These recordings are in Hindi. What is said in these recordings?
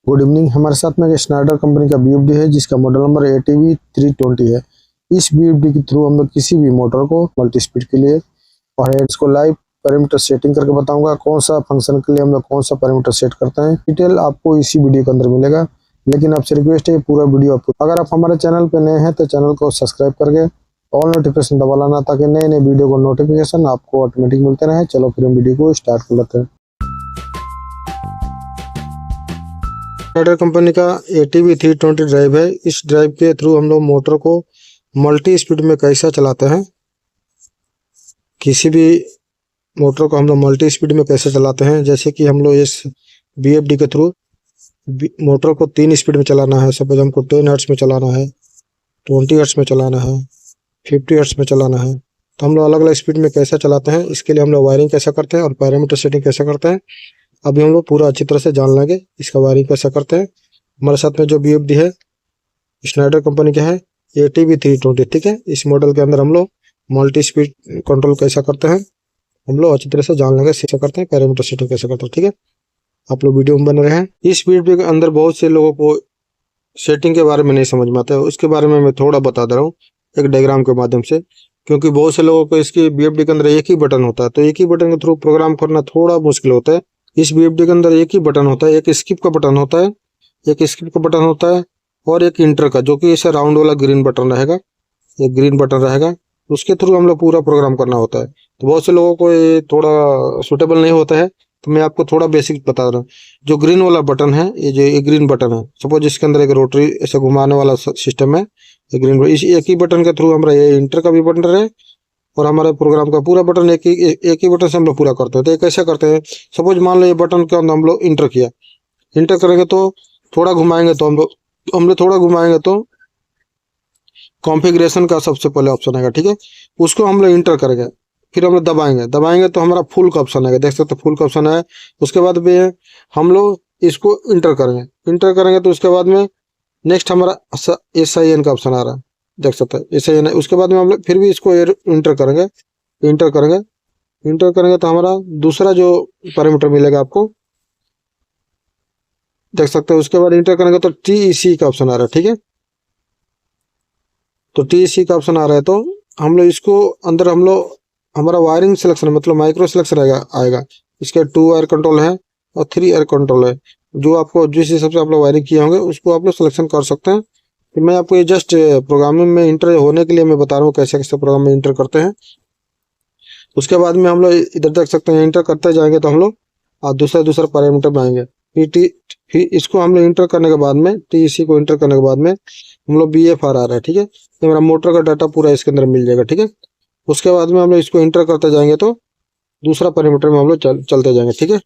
Good evening. हमारे साथ में स्नाइडर कंपनी का बीएफडी है जिसका मॉडल नंबर ATV 320 है। इस बीएफडी के थ्रू हम लोग किसी भी मोटर को मल्टी स्पीड के लिए और इसको लाइव पैरामीटर सेटिंग करके बताऊंगा कौन सा फंक्शन के लिए हम लोग कौन सा पैरामीटर सेट करते हैं। डिटेल आपको इसी वीडियो के अंदर मिलेगा, लेकिन आपसे रिक्वेस्ट है पूरा वीडियो आपको, अगर आप हमारे चैनल पे नए हैं तो चैनल को सब्सक्राइब करके ऑल नोटिफिकेशन दबा लाना ताकि नए नए वीडियो को नोटिफिकेशन आपको ऑटोमेटिक मिलते रहे। चलो फिर हम वीडियो को स्टार्ट कर लेते हैं। स्नाइडर कंपनी का ATV 320 ड्राइव है। इस ड्राइव के थ्रू हम लोग मोटर को मल्टी स्पीड में कैसा चलाते हैं, किसी भी मोटर को हम लोग मल्टी स्पीड में कैसे चलाते हैं। जैसे कि हम लोग इस BFD के थ्रू मोटर को 3 स्पीड में चलाना है। सपोज हमको 10 हर्ट्ज में चलाना है, 20 हर्ट्ज में चलाना है, 50 हर्ट्ज में चलाना है, तो हम लोग अलग अलग स्पीड में कैसे चलाते हैं, इसके लिए हम लोग वायरिंग कैसा करते हैं और पैरामीटर सेटिंग कैसे करते हैं, अभी हम लोग पूरा अच्छी तरह से जान लेंगे। इसका वायरिंग कैसा करते हैं। हमारे साथ में जो BFD है स्नाइडर कंपनी का है ATV 320, ठीक है। इस मॉडल के अंदर हम लोग मल्टी स्पीड कंट्रोल कैसा करते हैं हम लोग अच्छी तरह से जान लेंगे, कैसे करते हैं, पैरामीटर सेटिंग कैसे करते हैं, ठीक है। आप लोग वीडियो में बने रहे हैं। इस BFD के अंदर बहुत से लोगों को सेटिंग के बारे में नहीं समझ में आता है, उसके बारे में मैं थोड़ा बता दे रहा हूँ एक डायग्राम के माध्यम से, क्योंकि बहुत से लोगों को इसकी BFD के अंदर एक ही बटन होता है, तो एक ही बटन के थ्रू प्रोग्राम करना थोड़ा मुश्किल होता है। इस BFD के अंदर एक ही बटन होता है, एक स्किप का बटन होता है, एक स्किप का बटन होता है और एक इंटर का, जो कि इसे राउंड वाला ग्रीन बटन रहेगा, एक ग्रीन बटन रहेगा, उसके थ्रू हम लोग पूरा प्रोग्राम करना होता है। तो बहुत से लोगों को ये थोड़ा सुटेबल नहीं होता है, तो मैं आपको थोड़ा बेसिक बता रहा हूँ। जो ग्रीन वाला बटन है, ये जो एक ग्रीन बटन है, सपोज इसके अंदर एक रोटरी ऐसे घुमाने वाला सिस्टम है, ये ग्रीन, इस एक ही बटन के थ्रू हमारा ये इंटर का भी बटन है और हमारे प्रोग्राम का पूरा बटन एक ही बटन से हम लोग पूरा करते हैं। तो ये कैसे करते हैं, सपोज मान लो ये बटन के अंदर हम लोग इंटर किया, इंटर करेंगे तो थोड़ा घुमाएंगे तो हम लोग थोड़ा घुमाएंगे तो कॉन्फ़िगरेशन का सबसे पहले ऑप्शन आएगा, ठीक है। उसको हम लोग इंटर करेंगे, फिर हम लोग दबाएंगे तो हमारा फुल का ऑप्शन आएगा, देख सकते हैं फुल का ऑप्शन है। उसके बाद में हम लोग इसको इंटर करेंगे तो उसके बाद में नेक्स्ट हमारा SIN का ऑप्शन आ रहा है, देख सकते हैं SIN है। उसके बाद में हम लोग फिर भी इसको इंटर करेंगे तो हमारा दूसरा जो पैरामीटर मिलेगा आपको, देख सकते हैं। उसके बाद इंटर करेंगे तो TEC का ऑप्शन आ रहा है, ठीक है। तो TEC का ऑप्शन आ रहा है तो हम लोग इसको अंदर हम लोग हमारा वायरिंग सिलेक्शन मतलब माइक्रो सिलेक्शन आएगा। इसके 2 एयर कंट्रोल है और 3 एयर कंट्रोल है, जो आपको जिस हिसाब से आप लोग वायरिंग किए होंगे उसको आप लोग सिलेक्शन कर सकते हैं। फिर मैं आपको ये जस्ट प्रोग्रामिंग में इंटर होने के लिए मैं बता रहा हूँ कैसे कैसे प्रोग्राम में इंटर करते हैं। उसके बाद में हम लोग इधर देख सकते हैं इंटर करते जाएंगे तो हम लोग दूसरा पैरामीटर में आएंगे। फिर इसको हम लोग इंटर करने के बाद में TEC को इंटर करने के बाद में हम लोग BFR आ रहा है, ठीक है। ये मेरा मोटर का डाटा पूरा इसके अंदर मिल जाएगा, ठीक है। उसके बाद में हम लोग इसको इंटर करते जाएंगे तो दूसरा पैरामीटर में हम लोग चलते जाएंगे, ठीक है।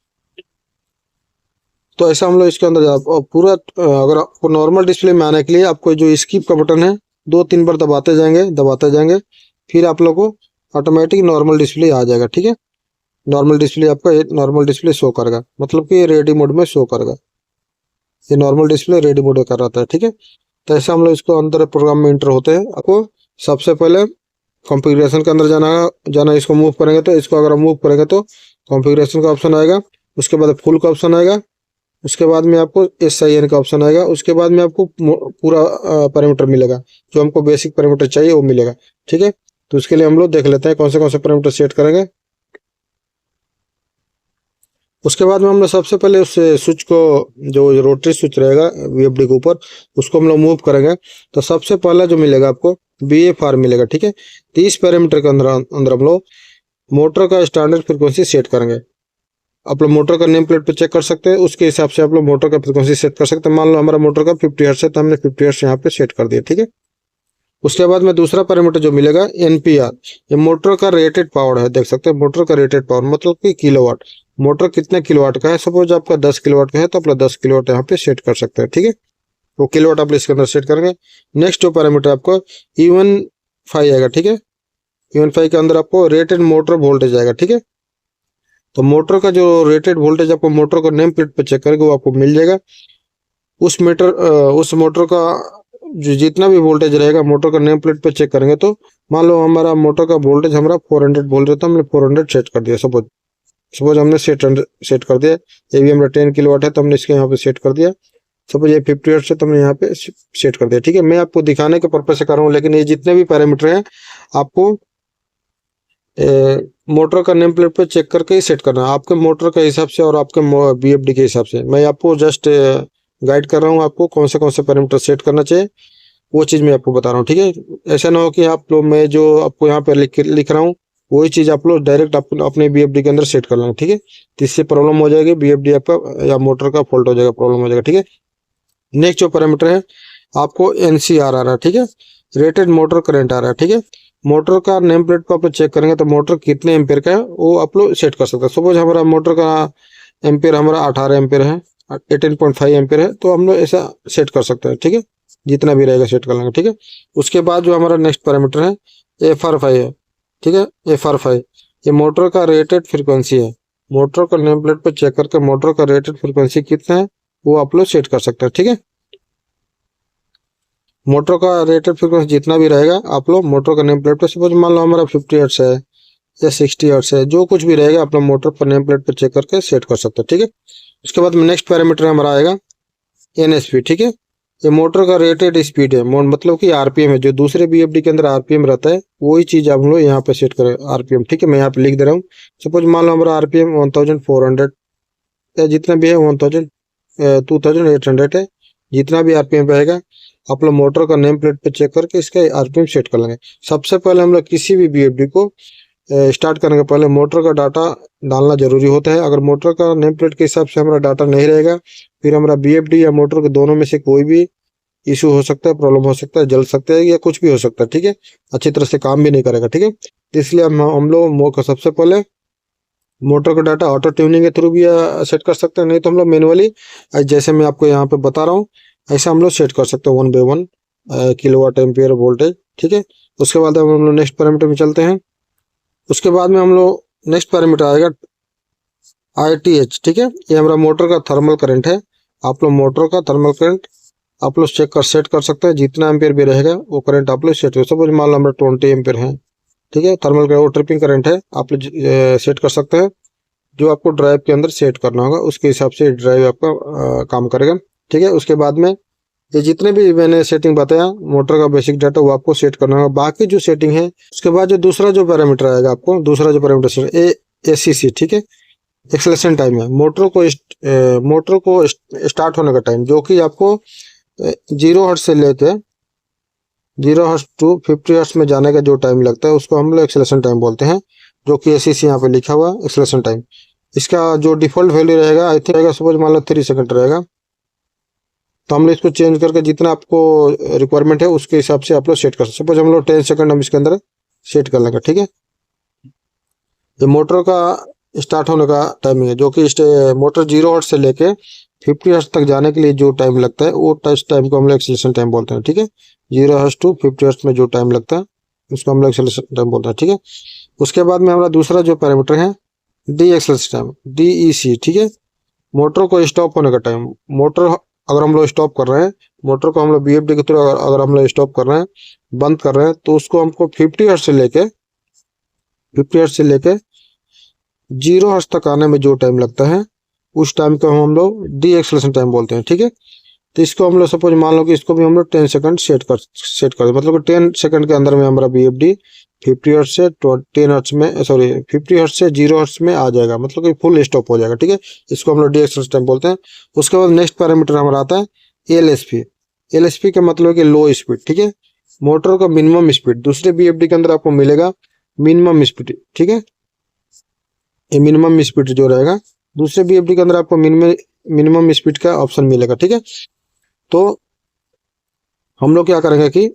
तो ऐसा हम लोग इसके अंदर पूरा अगर आपको नॉर्मल डिस्प्ले में आने के लिए आपको जो स्किप का बटन है 2-3 बार दबाते जाएंगे, फिर आप लोग को ऑटोमेटिक नॉर्मल डिस्प्ले आ जाएगा, ठीक है। नॉर्मल डिस्प्ले आपका नॉर्मल डिस्प्ले शो करेगा, मतलब कि रेडी मोड में शो करेगा। ये नॉर्मल डिस्प्ले रेडी मोड कर रहा है, ठीक है। तो ऐसे हम लोग इसको अंदर प्रोग्राम में इंटर होते हैं। आपको सबसे पहले कॉन्फ़िगरेशन के अंदर जाना इसको मूव करेंगे तो इसको अगर मूव करेंगे तो कॉन्फ़िगरेशन का ऑप्शन आएगा। उसके बाद फुल का ऑप्शन आएगा। उसके बाद में आपको SIN का ऑप्शन आएगा। उसके बाद में आपको पूरा पैरामीटर मिलेगा, जो हमको बेसिक पैरामीटर चाहिए वो मिलेगा, ठीक है। तो उसके लिए हम लोग देख लेते हैं कौन से पैरामीटर सेट करेंगे। उसके बाद में हम लोग सबसे पहले उस स्विच को, जो रोटरी स्विच रहेगा BFD के ऊपर, उसको हम लोग मूव करेंगे तो सबसे पहला जो मिलेगा आपको BFR मिलेगा, ठीक है। तो इस पैरामीटर के अंदर हम लोग मोटर का स्टैंडर्ड फ्रीक्वेंसी सेट करेंगे। आप लोग मोटर का नेम प्लेट पे चेक कर सकते हैं, उसके हिसाब से आप लोग मोटर का फ्रीक्वेंसी सेट कर सकते हैं। मान लो हमारा मोटर का 50 हर्ट्ज है तो हमने 50 हर्ट्ज यहाँ पे सेट कर दिया, ठीक है। उसके बाद में दूसरा पैरामीटर जो मिलेगा NPR, ये मोटर का रेटेड पावर है, देख सकते हैं मोटर का रेटेड पावर मतलब कि किलोवाट, मोटर कितने किलोवाट का है। सपोज आपका 10 किलोवाट का है तो आप लोग 10 किलोवाट यहाँ पे सेट कर सकते हैं, ठीक है। वो किलोवाट आप इसके अंदर सेट करेंगे। नेक्स्ट जो पैरामीटर आपको E15 आएगा, ठीक है। E15 के अंदर आपको रेटेड मोटर वोल्टेज आएगा, ठीक है। तो मोटर का जो रेटेड वोल्टेज आपको मोटर को नेम प्लेट पे चेक करेंगे वो आपको मिल जाएगा। उस मोटर का जो जितना भी वोल्टेज रहेगा मोटर का नेम प्लेट पे चेक करेंगे तो मान लो हमारा मोटर का वोल्टेज हमारा 400 वोल्ट रहता है, हमने 400 सेट कर दिया। सपोज हमने सेट कर दिया। ये भी हमारा 10 किलोवाट है तो हमने इसके यहाँ पे सेट कर दिया। सपोज ये 50 हर्ट्ज है तो हमने यहाँ पे सेट कर दिया। ठीक है, मैं आपको दिखाने के पर्पज से कर रहा हूँ, लेकिन ये जितने भी पैरामीटर हैं आपको मोटर का नेम प्लेट पे चेक करके ही सेट करना है, आपके मोटर के हिसाब से और आपके BFD के हिसाब से। मैं आपको जस्ट गाइड कर रहा हूँ आपको कौन से पैरामीटर सेट करना चाहिए, वो चीज़ मैं आपको बता रहा हूँ। ठीक है, ऐसा ना हो कि आप लोग, मैं जो आपको यहाँ पे लिख रहा हूँ वही चीज़ आप लोग डायरेक्ट अपने BFD के अंदर सेट कर लेना। ठीक है, तो इससे प्रॉब्लम हो जाएगी, BFD आपका या मोटर का फॉल्ट हो जाएगा, प्रॉब्लम हो जाएगा। ठीक है, नेक्स्ट जो पैरामीटर है आपको NCR आ रहा है। ठीक है, रेटेड मोटर करंट आ रहा है। ठीक है, मोटर का नेम प्लेट पर आप लोग चेक करेंगे तो मोटर कितने एम्पेयर का है वो आप लोग सेट कर सकते हैं। सपोज हमारा मोटर का एम्पेयर हमारा 18 एम्पेयर है, 18.5 एम्पेयर है, तो हम लोग ऐसा सेट कर सकते हैं। ठीक है, जितना भी रहेगा सेट कर लेंगे। ठीक है, उसके बाद जो हमारा नेक्स्ट पैरामीटर है FR5 है। ठीक है, FR5 ये मोटर का रेटेड फ्रिक्वेंसी है। मोटर का नेम प्लेट पर चेक करके मोटर का रेटेड फ्रिक्वेंसी कितना है वो आप लोग सेट कर सकते हैं। ठीक है, मोटर का रेटेड फ्रिक्वेंसी जितना भी रहेगा आप लोग मोटर का नेम प्लेट पर, सपोज मान लो हमारा 50 हर्ट्ज है या 60 हर्ट्ज है, जो कुछ भी रहेगा आप लोग मोटर पर नेम प्लेट पर चेक करके सेट कर सकते हैं। ठीक है, उसके बाद नेक्स्ट पैरामीटर हमारा आएगा NSP। ठीक है, ये मोटर का रेटेड स्पीड है, मतलब कि RPM है, जो दूसरे BFD के अंदर RPM रहता है वही चीज आप लोग यहाँ पे सेट करें RPM। ठीक है, मैं यहाँ पे लिख दे रहा हूँ। सपोज मान लो हमारा RPM 1400 या जितना भी है 2800 है, जितना भी RPM रहेगा आप लोग मोटर का नेम प्लेट पे चेक करके इसका RPM सेट कर लेंगे। सबसे पहले हम लोग किसी भी BFD को स्टार्ट करने के पहले मोटर का डाटा डालना जरूरी होता है। अगर मोटर का नेम प्लेट के हिसाब से हमारा डाटा नहीं रहेगा, फिर हमारा BFD या मोटर के दोनों में से कोई भी इशू हो सकता है, प्रॉब्लम हो सकता है, जल सकता है या कुछ भी हो सकता है। ठीक है, अच्छी तरह से काम भी नहीं करेगा। ठीक है, तो इसलिए हम लोग सबसे पहले मोटर का डाटा ऑटो ट्यूनिंग के थ्रू भी सेट कर सकते हैं, नहीं तो हम लोग मैनुअली जैसे मैं आपको यहाँ पे बता रहा हूँ ऐसा हम लोग सेट कर सकते हैं 1 by 1 किलोवाट एम्पियर वोल्टेज। ठीक है, उसके बाद हम लोग नेक्स्ट पैरामीटर में चलते हैं। उसके बाद में हम लोग नेक्स्ट पैरामीटर आएगा ITH। ठीक है, ये हमारा मोटर का थर्मल करंट है। आप लोग मोटर का थर्मल करंट आप लोग सेट कर सकते हैं, जितना एम्पियर भी रहेगा वो करंट आप लोग सेट कर। सपोज मान लो हमारा 20 एम्पियर है। ठीक है, थर्मल का वो ट्रिपिंग करंट है, आप लोग सेट कर सकते हैं। जो आपको ड्राइव के अंदर सेट करना होगा उसके हिसाब से ड्राइव आपका काम करेगा। ठीक है, उसके बाद में ये जितने भी मैंने सेटिंग बताया मोटर का बेसिक डाटा वो आपको सेट करना होगा। बाकी जो सेटिंग है उसके बाद जो दूसरा जो पैरामीटर आएगा आपको, दूसरा जो पैरामीटर ACC। ठीक है, एक्सेलेरेशन टाइम है, मोटर को स्टार्ट होने का टाइम, जो कि आपको 0 हर्ट्ज से लेके 0 हर्ट्ज टू 50 हर्ट्ज में जाने का जो टाइम लगता है उसको हम लोग एक्सेलेरेशन टाइम बोलते हैं, जो कि ACC यहाँ पे लिखा हुआ है एक्सेलेरेशन टाइम। इसका जो डिफॉल्ट वैल्यू रहेगा आई थिंक रहेगा, सपोज मान लो 3 सेकंड रहेगा, तो हम लोग इसको चेंज करके जितना आपको रिक्वायरमेंट है उसके हिसाब से आप लोग सेट कर सकते। सपोज हम लोग 10 सेकंड हम इसके अंदर सेट कर लेंगे। ठीक है, ये मोटर का स्टार्ट होने का टाइमिंग है, जो कि मोटर 0 हर्ट्ज से लेके 50 हर्ट्ज तक जाने के लिए जो टाइम लगता है वो टाइम को हम लोग एक्सेलेरेशन टाइम बोलते हैं। ठीक है, 0 हर्ट्ज टू 50 हर्ट्ज में जो टाइम लगता है उसको हम लोग एक्सेलेरेशन टाइम बोलते हैं। ठीक है, उसके बाद में हमारा दूसरा जो पैरामीटर है DEC टाइम, DEC। ठीक है, मोटर को स्टॉप होने का टाइम। मोटर अगर हम लोग स्टॉप कर रहे हैं, मोटर को हम लोग BFD के थ्रू अगर हम लोग स्टॉप कर रहे हैं, बंद कर रहे हैं, तो उसको हमको 50 हर्ट्ज से लेके 0 हर्ट्ज तक आने में जो टाइम लगता है उस टाइम को हम लोग DEC टाइम बोलते हैं। ठीक है, तो इसको हम लोग सपोज मान लो कि इसको भी हम लोग 10 सेकंड सेट कर मतलब 10 सेकंड के अंदर में हमारा BFD 50 हर्ट्ज से 10 हर्ट्ज में 50 हर्ट्ज से 0 हर्ट्ज में आ जाएगा, मतलब कि फुल स्टॉप हो जाएगा। ठीक है, इसको हम लोग DEC टाइम बोलते हैं। उसके बाद नेक्स्ट पैरामीटर हमारा आता है LSP का मतलब कि लो स्पीड। ठीक है, मोटर का मिनिमम स्पीड दूसरे BFD के अंदर आपको मिलेगा मिनिमम स्पीड। ठीक है, ये मिनिमम स्पीड जो रहेगा दूसरे BFD के अंदर आपको मिनिमम स्पीड का ऑप्शन मिलेगा। ठीक है, तो हम लोग क्या करेंगे कि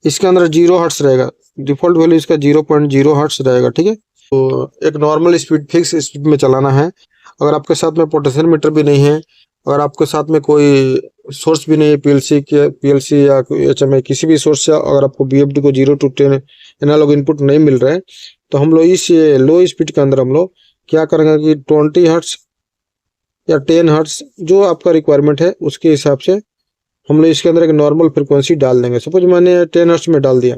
इसके अंदर 0 हर्ट्ज रहेगा, डिफॉल्ट वैल्यू इसका 0.0 हर्ट्ज रहेगा। ठीक है, तो एक नॉर्मल स्पीड फिक्स स्पीड में चलाना है। अगर आपके साथ में पोटेंशियोमीटर भी नहीं है, अगर आपके साथ में कोई सोर्स भी नहीं है PLC या HMI किसी भी सोर्स से, अगर आपको BFD को 0 to 10 एनालॉग इनपुट नहीं मिल रहा है, तो हम लोग इस लो स्पीड के अंदर हम लोग क्या करेंगे कि 20 हर्ट्ज या 10 हर्ट्ज जो आपका रिक्वायरमेंट है उसके हिसाब से हम लोग इसके अंदर एक नॉर्मल फ्रिक्वेंसी डाल देंगे। सपोज मैंने 10 हर्ट्ज में डाल दिया,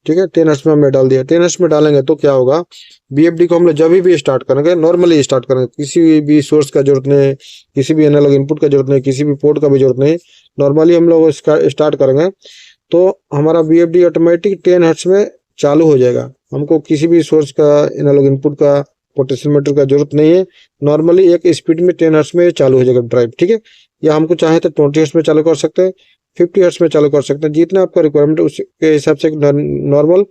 ठीक है, 10 हर्ट्ज में हमने डाल दिया। 10 हर्ट्ज में डालेंगे तो क्या होगा, बीएफडी को हम लोग जब भी स्टार्ट करेंगे नॉर्मली स्टार्ट करेंगे, किसी भी सोर्स का जरूरत नहीं, किसी भी एनालॉग इनपुट का जरूरत नहीं, किसी भी पोर्ट का भी जरूरत नहीं, नॉर्मली हम लोग इसका स्टार्ट करेंगे तो हमारा बीएफडी ऑटोमेटिक 10 हर्ट्ज में चालू हो जाएगा। हमको किसी भी सोर्स का एनालॉग इनपुट का पोटेंशियोमीटर का जरूरत नहीं है, नॉर्मली एक स्पीड में 10 हर्ट्ज में चालू हो जाएगा ड्राइव। ठीक है, या हमको चाहे तो 20 हर्ट्ज में चालू कर सकते हैं, 50 हर्ट्ज में चालू कर सकते हैं, जितना आपका रिक्वायरमेंट उसके हिसाब से नॉर्मल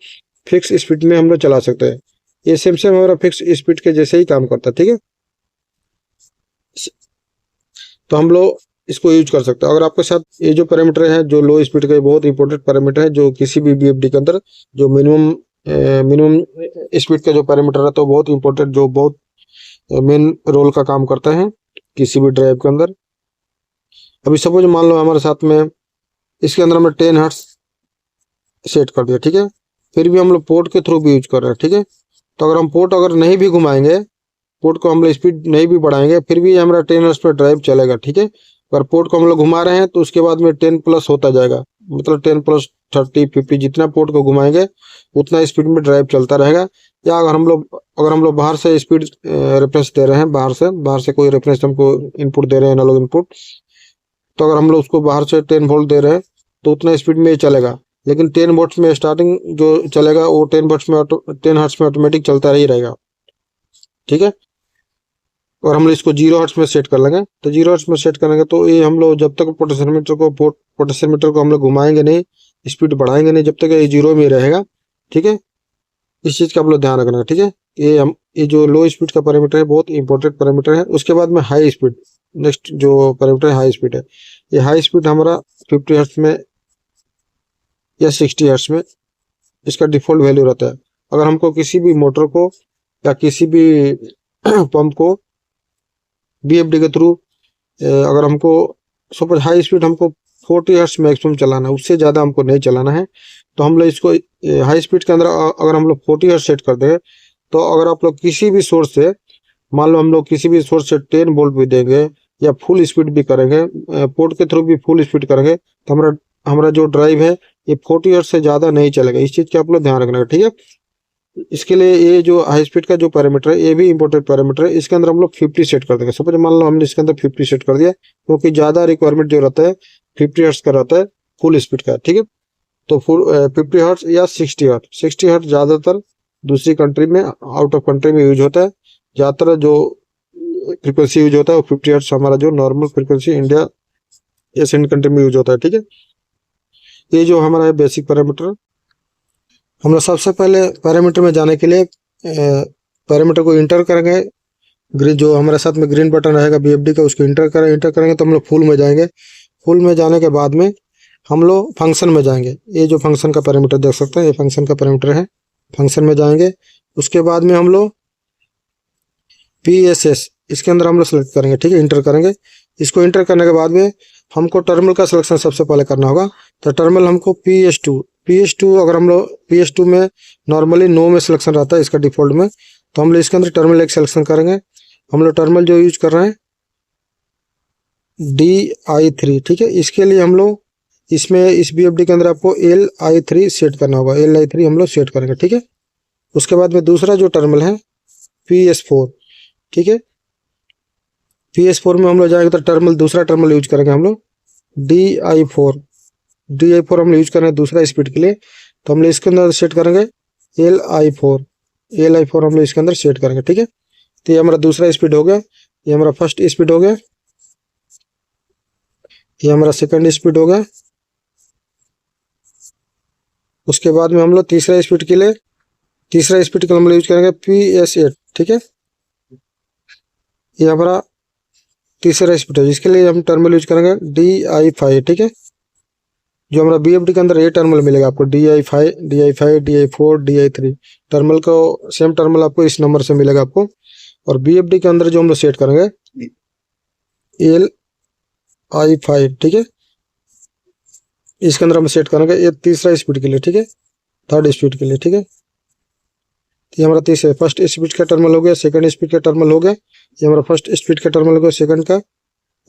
फिक्स स्पीड में हम लोग चला सकते हैं। ये सेम हमारा फिक्स स्पीड के जैसे ही काम करता है। ठीक है, तो हम लोग इसको यूज कर सकते हैं। अगर आपके साथ ये जो पैरामीटर है जो लो स्पीड का, बहुत इंपॉर्टेंट पैरामीटर है, जो किसी भी बीएफडी के अंदर जो मिनिमम स्पीड का जो पैरामीटर है तो बहुत इंपॉर्टेंट, जो बहुत मेन रोल का काम करता है किसी भी ड्राइव के अंदर। अभी सपोज मान लो हमारे साथ में इसके अंदर हमने 10 हर्ट्ज सेट कर दिया। ठीक है, फिर भी हम लोग पोर्ट के थ्रू भी यूज कर रहे हैं। ठीक है, तो अगर हम पोर्ट अगर नहीं भी घुमाएंगे, पोर्ट को हम लोग स्पीड नहीं भी बढ़ाएंगे, फिर भी हमारा 10 हर्ट्ज पर ड्राइव चलेगा। ठीक है, अगर पोर्ट को हम लोग घुमा रहे हैं तो उसके बाद में 10 प्लस होता जाएगा, मतलब 10 प्लस 30 50 जितना पोर्ट को घुमाएंगे उतना स्पीड में ड्राइव चलता रहेगा। या अगर हम लोग बाहर से स्पीड रेफरेंस दे रहे हैं, बाहर से कोई रेफरेंस हमको इनपुट दे रहे हैं एनालॉग इनपुट, तो अगर हम लोग उसको बाहर से 10 वोल्ट दे रहे हैं तो उतना स्पीड में चलेगा। लेकिन 10 वोल्ट में स्टार्टिंग जो चलेगा वो 10 वोल्ट में 10 हर्ट्ज में ऑटोमेटिक चलता ही रहेगा। ठीक है, और हम लोग इसको 0 हर्ट्ज में सेट कर लेंगे, तो 0 हर्ट्ज में सेट करेंगे तो ये हम लोग जब तक पोटेंशियोमीटर को हम लोग घुमाएंगे नहीं, स्पीड बढ़ाएंगे नहीं, जब तक ये 0 में रहेगा। ठीक है, इस चीज का आप लोग ध्यान रखना। ठीक है, ये जो लो स्पीड का पैरामीटर है बहुत इंपॉर्टेंट पैरामीटर है। उसके बाद में हाई स्पीड, नेक्स्ट जो पैरामीटर है हाई स्पीड है। ये हाई स्पीड हमारा 50 हर्ट्ज में या 60 हर्ट्ज में इसका डिफॉल्ट वैल्यू रहता है। अगर हमको किसी भी मोटर को या किसी भी पंप को बीएफडी के थ्रू अगर हमको सपोज हाई स्पीड हमको 40 हर्ट्ज मैक्सिमम चलाना है, उससे ज़्यादा हमको नहीं चलाना है, तो हम लोग इसको हाई स्पीड के अंदर अगर हम लोग 40 हर्ट्ज सेट कर दें, तो अगर आप लोग किसी भी सोर्स से, मान लो हम लोग किसी भी सोर्स से 10 वोल्ट भी देंगे या फुल स्पीड भी करेंगे, पोर्ट के थ्रू भी फुल स्पीड करेंगे, तो हमारा जो ड्राइव है ये 40 हर्ट्ज से ज़्यादा नहीं चलेगा। इस चीज़ का आप लोग ध्यान रखना है। ठीक है, इसके लिए ये जो हाई स्पीड का जो पैरामीटर है ये भी इंपॉर्टेंट पैरामीटर है। इसके अंदर हम लोग 50 सेट कर देंगे। सपोज मान लो हमने इसके अंदर 50 सेट कर दिया, क्योंकि ज़्यादा रिक्वायरमेंट जो रहता है 50 हर्ट्ज का रहता है फुल स्पीड का। ठीक है, तो 50 हर्ट्ज या 60 हर्ट्ज। 60 हर्ट्ज ज़्यादातर दूसरी कंट्री में, आउट ऑफ कंट्री में यूज होता है। ज़्यादातर जो फ्रिक्वेंसी यूज होता है वो 50 हर्ट्ज हमारा जो normal frequency India Asian country में यूज होता है। ठीक है, ये जो हमारा है बेसिक पैरामीटर। हम लोग सबसे पहले पैरामीटर में जाने के लिए पैरामीटर को इंटर करेंगे। ग्रीन जो हमारे साथ में ग्रीन बटन रहेगा बीएफडी का, उसको इंटर करेंगे तो हम लोग फुल में जाएंगे। फुल में जाने के बाद में हम लोग फंक्शन में जाएंगे। ये जो फंक्शन का पैरामीटर देख सकते हैं, ये फंक्शन का पैरामीटर है। फंक्शन में जाएंगे, उसके बाद में हम लोग PSS इसके अंदर हम लोग सेलेक्ट करेंगे। ठीक है, इंटर करेंगे। इसको इंटर करने के बाद में हमको टर्मिनल का सिलेक्शन सबसे पहले करना होगा। तो टर्मिनल हमको PS2 अगर हम लोग PS2 में नॉर्मली नो में सिलेक्शन रहता है इसका डिफॉल्ट में, तो हम लोग इसके अंदर टर्मिनल एक सिलेक्शन करेंगे। हम लोग टर्मिनल जो यूज कर रहे हैं DI3। ठीक है, इसके लिए हम लोग इसमें इस BFD के अंदर आपको LI3 सेट करना होगा। LI3 हम लोग सेट करेंगे। ठीक है, उसके बाद में दूसरा जो टर्मिनल है PS4। ठीक है, PS4 में हम लोग जाएंगे तो दूसरा टर्मिनल यूज करेंगे हम लोग DI4 हम लोग यूज कर रहे हैं दूसरा स्पीड के लिए, तो हम लोग इसके अंदर सेट करेंगे LI4 हम लोग इसके अंदर सेट करेंगे। ठीक है, तो ये हमारा दूसरा स्पीड हो गया, ये हमारा फर्स्ट स्पीड हो गया, ये हमारा सेकंड स्पीड हो गया। उसके बाद में हम लोग तीसरा स्पीड के लिए हम लोग यूज करेंगे PS8। ठीक है, ये हमारा तीसरा स्पीड है, जिसके लिए हम टर्मिनल यूज करेंगे DI5। ठीक है, जो हमारा BFD के अंदर ये टर्मिनल मिलेगा आपको DI5, DI4, DI3 टर्मिनल को, सेम टर्मिनल आपको इस नंबर से मिलेगा आपको। और BFD के अंदर जो हम लोग सेट करेंगे LI5। ठीक है, इसके अंदर हम सेट करेंगे ये तीसरा स्पीड के लिए। ठीक है, थर्ड स्पीड के लिए। ठीक है, ये हमारा फर्स्ट स्पीड का टर्मिनल हो गया, सेकंड स्पीड का टर्मिनल हो गया, ये हमारा फर्स्ट स्पीड का टर्मिनल हो गया, सेकंड का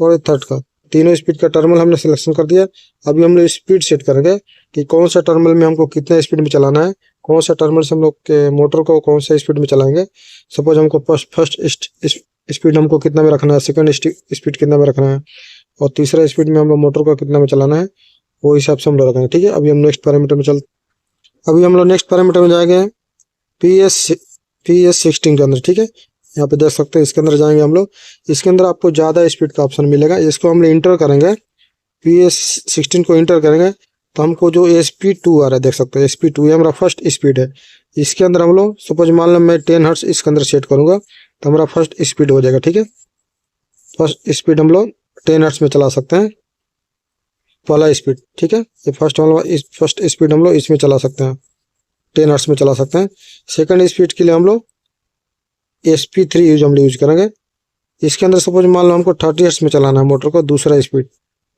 और थर्ड का। तीनों स्पीड का टर्मिनल हमने सिलेक्शन कर दिया। अभी हम लोग स्पीड सेट करेंगे कि कौन सा टर्मिनल में हमको कितना स्पीड में चलाना है, कौन सा टर्मिनल से हम लोग के मोटर को कौन सा स्पीड में चलाएंगे। सपोज हमको फर्स्ट स्पीड हमको कितना में रखना है, सेकंड स्पीड कितना में रखना है, और तीसरा स्पीड में हम लोग मोटर को कितना में चलाना है, वो हिसाब से हम लोग रखेंगे। ठीक है, अभी हम नेक्स्ट पैरामीटर में जाएंगे PS16 के अंदर। ठीक है, यहाँ पे देख सकते हैं, इसके अंदर जाएंगे हम लोग। इसके अंदर आपको ज़्यादा स्पीड का ऑप्शन मिलेगा। इसको हम लोग इंटर करेंगे, PS16 को इंटर करेंगे तो हमको जो SP2 आ रहा है, देख सकते हैं SP2, ये हमारा फर्स्ट स्पीड है। इसके अंदर हम लोग सपोज मान लो मैं 10 हर्ट्ज इसके अंदर सेट करूँगा तो हमारा फर्स्ट स्पीड हो जाएगा। ठीक है, फर्स्ट स्पीड हम लोग 10 हर्ट्ज में चला सकते हैं, पहला स्पीड। ठीक है, ये फर्स्ट स्पीड हम लोग इसमें चला सकते हैं, 10 हर्ट्ज में चला सकते हैं। सेकंड स्पीड के लिए हम लोग SP3 यूज करेंगे। इसके अंदर सपोज मान लो हमको 30 हर्ट्ज में चलाना है मोटर को, दूसरा स्पीड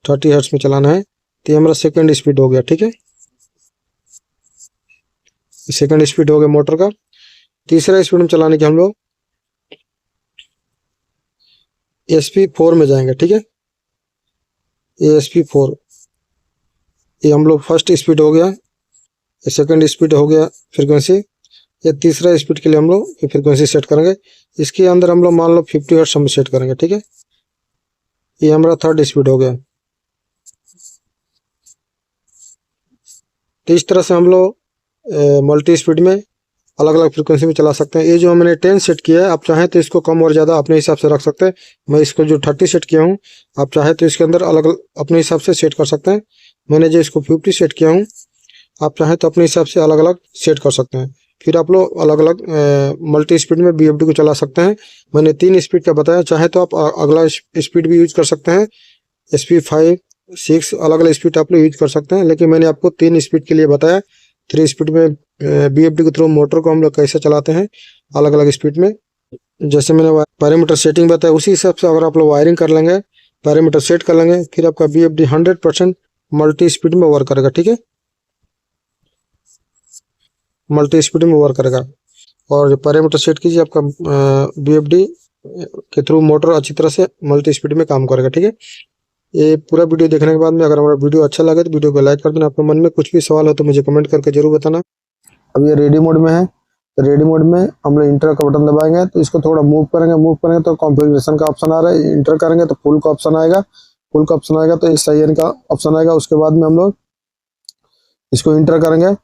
30 हर्ट्ज में चलाना है, तो ये हमारा सेकंड स्पीड हो गया। ठीक है, सेकंड स्पीड हो गया मोटर का। तीसरा स्पीड में चलाने के हम लोग SP4 में जाएंगे। ठीक है, ये SP4, ये हम लोग फर्स्ट स्पीड हो गया, ये सेकंड स्पीड हो गया फ्रीक्वेंसी, ये तीसरा स्पीड के लिए हम लोग ये फ्रीक्वेंसी सेट करेंगे। इसके अंदर हम लोग मान लो 50 हर्ट्ज हम सेट करेंगे। ठीक है, ये हमारा थर्ड स्पीड हो गया। तो इस तरह से हम लोग मल्टी स्पीड में अलग अलग फ्रीक्वेंसी में चला सकते हैं। ये जो मैंने 10 सेट किया है, आप चाहें तो इसको कम और ज़्यादा अपने हिसाब से रख सकते हैं। मैं इसको जो 30 सेट किया हूँ, आप चाहे तो इसके अंदर अलग अपने हिसाब से सेट कर सकते हैं। मैंने जो इसको 50 सेट किया हूँ, आप चाहें तो अपने हिसाब से अलग अलग सेट कर सकते हैं। फिर आप लोग अलग अलग मल्टी स्पीड में BFD को चला सकते हैं। मैंने 3 स्पीड का बताया, चाहे तो आप अगला स्पीड भी यूज कर सकते हैं, SP5, 6 अलग अलग स्पीड आप लोग यूज कर सकते हैं। लेकिन मैंने आपको 3 स्पीड के लिए बताया। 3 स्पीड में BFD के थ्रू मोटर को हम लोग कैसे चलाते हैं अलग अलग स्पीड में। जैसे मैंने पैरामीटर सेटिंग बताया, उसी हिसाब से अगर आप लोग वायरिंग कर लेंगे, पैरामीटर सेट कर लेंगे, फिर आपका BFD 100% मल्टी स्पीड में वर्क करेगा। ठीक है, मल्टी स्पीड में वर्क करेगा। और जो पैरामीटर सेट कीजिए, आपका BFD के थ्रू मोटर अच्छी तरह से मल्टी स्पीड में काम करेगा। ठीक है, ये पूरा वीडियो देखने के बाद में अगर हमारा वीडियो अच्छा लगे तो वीडियो को लाइक कर देना। आपके मन में कुछ भी सवाल हो तो मुझे कमेंट करके जरूर बताना। अब ये रेडी मोड में है, तो रेडी मोड में हम लोग इंटर का बटन दबाएंगे तो इसको थोड़ा मूव करेंगे तो कॉन्फ़िगरेशन का ऑप्शन आ रहा है। इंटर करेंगे तो फुल का ऑप्शन आएगा, तो SIN का ऑप्शन आएगा। उसके बाद में हम लोग इसको इंटर करेंगे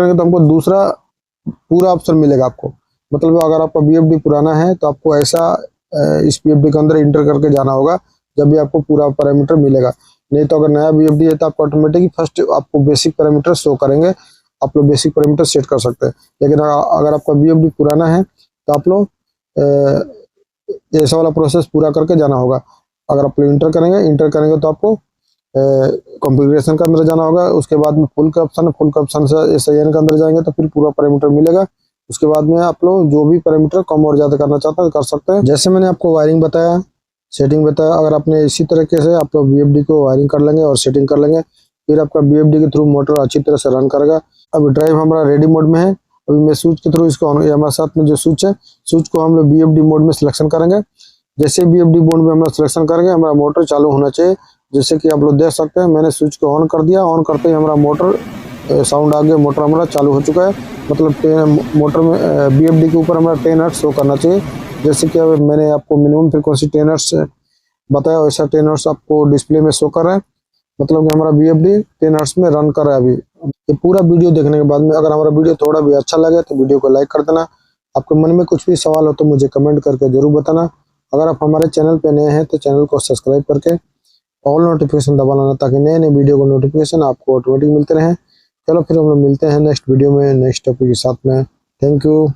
तो हमको दूसरा पूरा ऑप्शन मिलेगा आपको। मतलब अगर आपका BFD पुराना है तो आपको ऐसा इस BFD के अंदर इंटर करके जाना होगा, जब भी आपको पूरा पैरामीटर मिलेगा। नहीं तो अगर नया BFD है तो आपको ऑटोमेटिक फर्स्ट आपको बेसिक पैरामीटर शो करेंगे, आप लोग बेसिक पैरामीटर सेट कर सकते हैं। लेकिन अगर आपका BFD पुराना है तो आप लोग ऐसा वाला प्रोसेस पूरा करके जाना होगा। अगर आप लोग इंटर करेंगे तो आपको कॉन्फ़िगरेशन के अंदर जाना होगा। उसके बाद में फुल का ऑप्शन से SIN के अंदर जाएंगे तो फिर पूरा पैरामीटर मिलेगा। उसके बाद में आप लोग जो भी पैरामीटर कम और ज़्यादा करना चाहते हैं कर सकते हैं। जैसे मैंने आपको वायरिंग बताया, सेटिंग बताया, अगर आपने इसी तरीके से आप लोग BFD को वायरिंग कर लेंगे और सेटिंग कर लेंगे, फिर आपका BFD के थ्रू मोटर अच्छी तरह से रन करेगा। अभी ड्राइव हमारा रेडी मोड में है, अभी मैं स्विच के थ्रू इसको हमारे साथ में जो स्विच है, स्विच को हम लोग BFD मोड में सिलेक्शन करेंगे। जैसे BFD मोड में हम लोग सिलेक्शन करेंगे, हमारा मोटर चालू होना चाहिए। जैसे कि आप लोग देख सकते हैं, मैंने स्विच को ऑन कर दिया, ऑन करते ही हमारा मोटर साउंड आ गया, मोटर हमारा चालू हो चुका है। मतलब मोटर में BFD के ऊपर हमारा 10 हर्ट्ज शो करना चाहिए। जैसे कि अब मैंने आपको मिनिमम फ्रीक्वेंसी 10 हर्ट्ज बताया, वैसा 10 हर्ट्ज आपको डिस्प्ले में शो कर रहा है। मतलब कि हमारा BFD 10 हर्ट्ज में रन कर रहा है। अभी ये पूरा वीडियो देखने के बाद में अगर हमारा वीडियो थोड़ा भी अच्छा लगे तो वीडियो को लाइक कर देना। आपके मन में कुछ भी सवाल हो तो मुझे कमेंट करके जरूर बताना। अगर आप हमारे चैनल पे नए हैं तो चैनल को सब्सक्राइब करके ऑल नोटिफिकेशन दबा लेना, ताकि नए नए वीडियो को नोटिफिकेशन आपको ऑटोमेटिक मिलते रहें। चलो फिर हम लोग मिलते हैं नेक्स्ट वीडियो में नेक्स्ट टॉपिक के साथ में। Thank you.